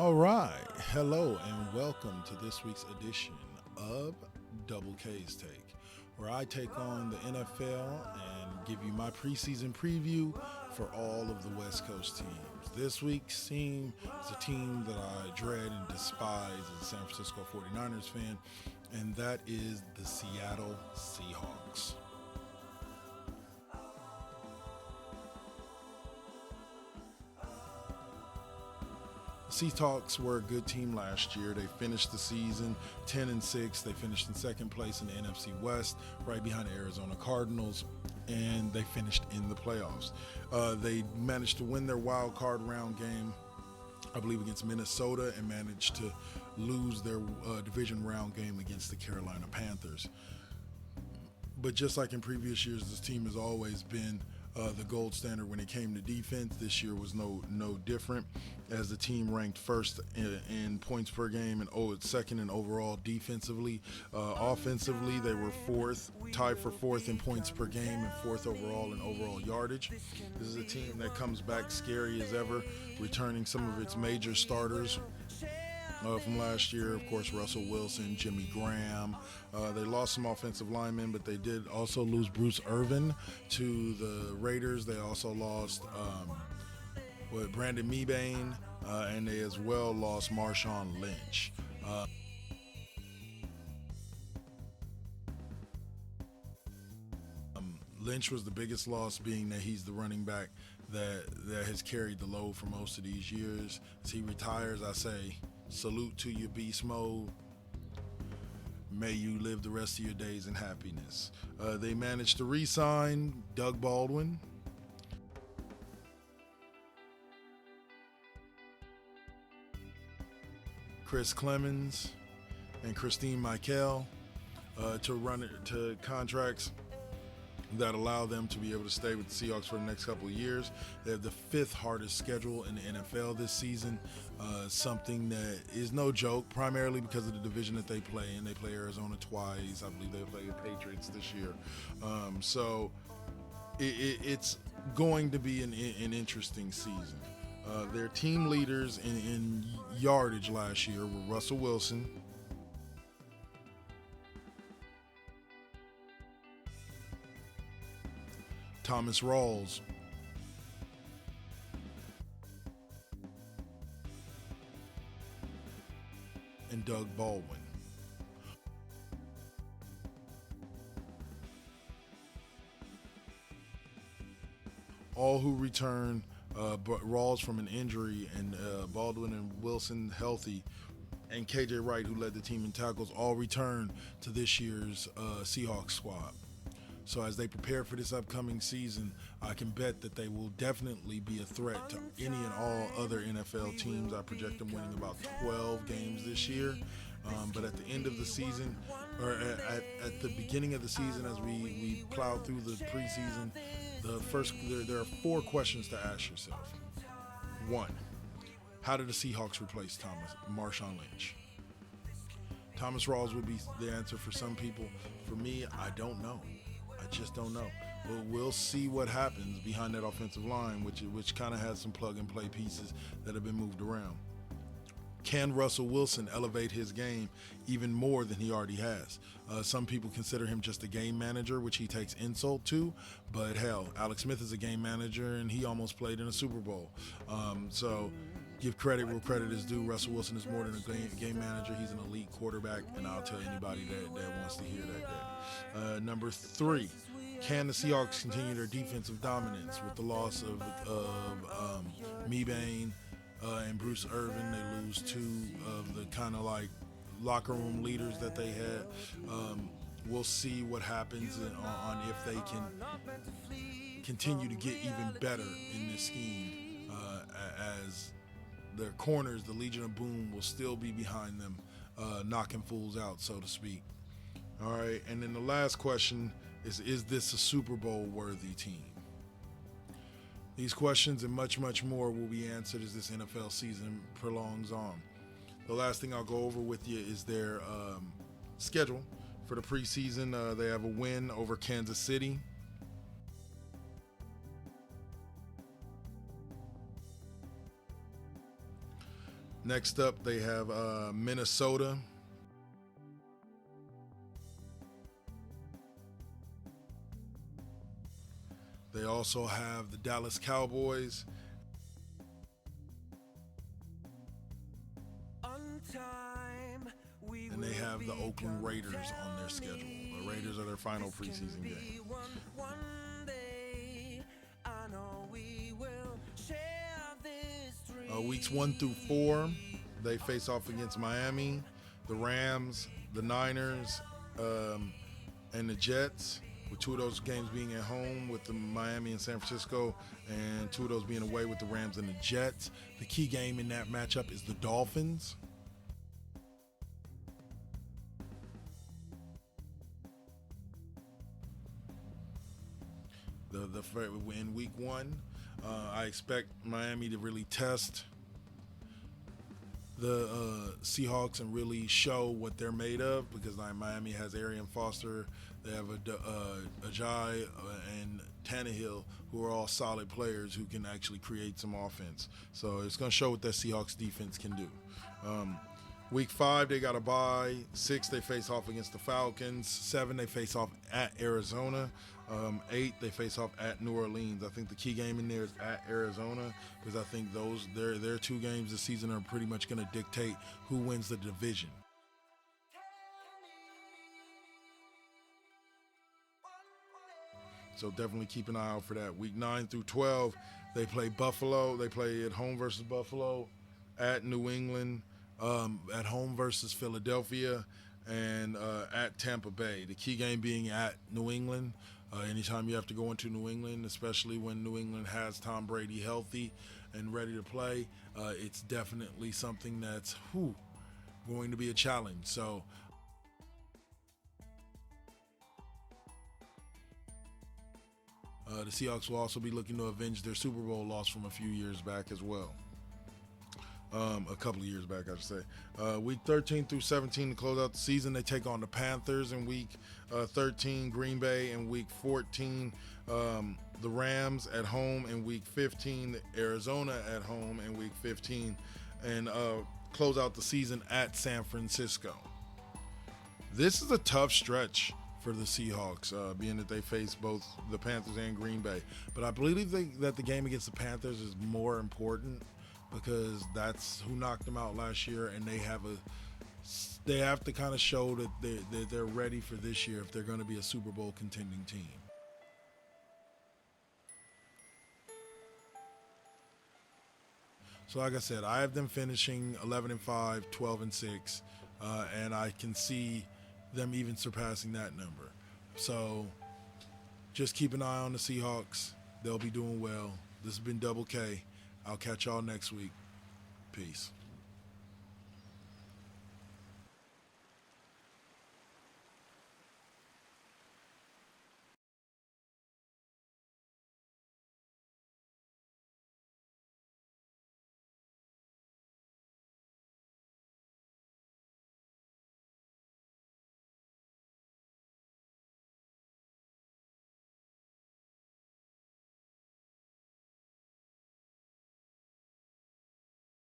All right. Hello and welcome to this week's edition of Double K's Take, where I take on the NFL and give you my preseason preview for all of the West Coast teams. This week's team is a team that I dread and despise as a San Francisco 49ers fan, and that is the Seattle Seahawks. Seahawks were a good team last year. They finished the season 10-6. They finished in second place in the NFC West, right behind the Arizona Cardinals, and they finished in the playoffs. They managed to win their wild card round game, I believe, against Minnesota, and managed to lose their division round game against the Carolina Panthers. But just like in previous years, this team has always been the gold standard when it came to defense. This year was no different, as the team ranked first in points per game and second in overall defensively. Offensively, they were tied for fourth in points per game and fourth overall in overall yardage. This is a team that comes back scary as ever, returning some of its major starters from last year. Of course, Russell Wilson, Jimmy Graham. They lost some offensive linemen, but they did also lose Bruce Irvin to the Raiders. They also lost Brandon Mebane, and they as well lost Marshawn Lynch. Lynch was the biggest loss, being that he's the running back that has carried the load for most of these years. As he retires, I say, salute to you, beast mode. May you live the rest of your days in happiness. They managed to re-sign Doug Baldwin, Chris Clemens, and Christine Michael to contracts that allow them to be able to stay with the Seahawks for the next couple of years. They have the fifth hardest schedule in the NFL this season, something that is no joke, primarily because of the division that they play in. They play Arizona twice. I believe they play the Patriots this year. So it's going to be an interesting season. Their team leaders in yardage last year were Russell Wilson, Thomas Rawls, and Doug Baldwin. All who return, but Rawls from an injury, and Baldwin and Wilson healthy, and KJ Wright, who led the team in tackles, all return to this year's Seahawks squad. So as they prepare for this upcoming season, I can bet that they will definitely be a threat to any and all other NFL teams. I project them winning about 12 games this year. But at the end of the season, or at the beginning of the season, as we plow through the preseason, there are four questions to ask yourself. One, how did the Seahawks replace Marshawn Lynch? Thomas Rawls would be the answer for some people. For me, I don't know. I just don't know. We'll see what happens behind that offensive line, which kind of has some plug-and-play pieces that have been moved around. Can Russell Wilson elevate his game even more than he already has? Some people consider him just a game manager, which he takes insult to, but hell, Alex Smith is a game manager, and he almost played in a Super Bowl. So give credit where credit is due. Russell Wilson is more than a game manager. He's an elite quarterback, and I'll tell anybody that wants to hear that. Number three, can the Seahawks continue their defensive dominance with the loss of Mebane and Bruce Irvin? They lose two of the kind of like locker room leaders that they had. We'll see what happens on if they can continue to get even better in this scheme, as their corners, the Legion of Boom, will still be behind them, knocking fools out, so to speak. All right, and then the last question is this a Super Bowl worthy team? These questions and much, much more will be answered as this NFL season prolongs on. The last thing I'll go over with you is their schedule for the preseason. They have a win over Kansas City. Next up, they have Minnesota. They also have the Dallas Cowboys. And they have the Oakland Raiders on their schedule. The Raiders are their final preseason game. Weeks 1 through 4, they face off against Miami, the Rams, the Niners, and the Jets, with 2 of those games being at home with the Miami and San Francisco, and 2 of those being away with the Rams and the Jets. The key game in that matchup is the Dolphins. In week 1, I expect Miami to really test the Seahawks and really show what they're made of, because Miami has Arian Foster, they have Ajay and Tannehill, who are all solid players who can actually create some offense. So it's going to show what that Seahawks defense can do. Week 5, they got a bye. 6, they face off against the Falcons. 7, they face off at Arizona. 8, they face off at New Orleans. I think the key game in there is at Arizona, because I think their 2 games this season are pretty much going to dictate who wins the division. So definitely keep an eye out for that. Week 9 through 12, they play Buffalo. They play at home versus Buffalo, at New England, at home versus Philadelphia, and at Tampa Bay. The key game being at New England. Anytime you have to go into New England, especially when New England has Tom Brady healthy and ready to play, it's definitely something that's going to be a challenge. So the Seahawks will also be looking to avenge their Super Bowl loss from a few years back as well. A couple of years back, I should say. Week 13 through 17 to close out the season, they take on the Panthers in week 13, Green Bay in week 14, the Rams at home in week 15, Arizona at home in week 15, and close out the season at San Francisco. This is a tough stretch for the Seahawks, being that they face both the Panthers and Green Bay. But I believe that the game against the Panthers is more important, because that's who knocked them out last year, and they have to kind of show that they're ready for this year if they're going to be a Super Bowl contending team. So like I said, I have them finishing 11-5, 12-6, and I can see them even surpassing that number. So just keep an eye on the Seahawks. They'll be doing well. This has been Double K. I'll catch y'all next week. Peace.